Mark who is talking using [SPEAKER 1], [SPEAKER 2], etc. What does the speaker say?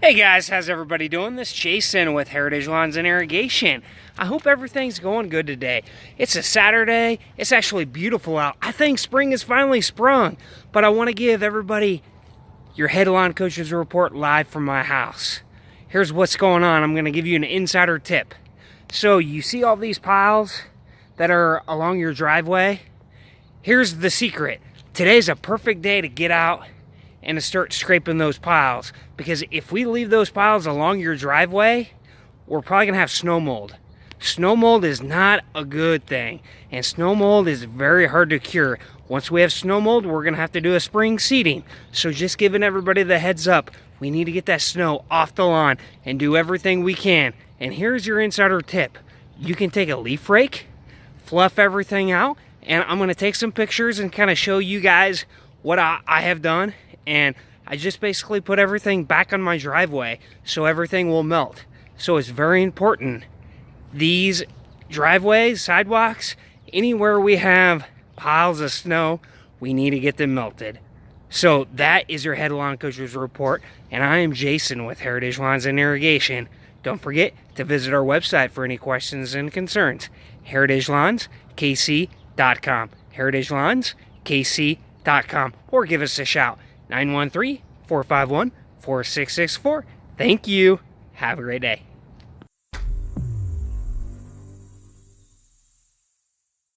[SPEAKER 1] Hey guys, how's everybody doing? This is Jason with Heritage Lawns and Irrigation. I hope everything's going good today. It's a Saturday. It's actually beautiful out. I think spring has finally sprung, but I want to give everybody your head lawn coaches report live from my house. Here's what's going on. I'm going to give you an insider tip. So you see all these piles that are along your driveway? Here's the secret. Today's a perfect day to get out and to start scraping those piles, because if we leave those piles along your driveway, we're probably gonna have snow mold. Snow mold is not a good thing, and snow mold is very hard to cure. Once we have snow mold, we're gonna have to do a spring seeding. So just giving everybody the heads up, we need to get that snow off the lawn and do everything we can. And here's your insider tip. You can take a leaf rake, fluff everything out, and I'm gonna take some pictures and kind of show you guys what I have done. And I just basically put everything back on my driveway so everything will melt. So it's very important. These driveways, sidewalks, anywhere we have piles of snow, we need to get them melted. So that is your Head Lawn Coaches Report. And I am Jason with Heritage Lawns and Irrigation. Don't forget to visit our website for any questions and concerns. HeritageLawnsKC.com. HeritageLawnsKC.com. Or give us a shout. 913-451-4664. Thank you. Have a great day.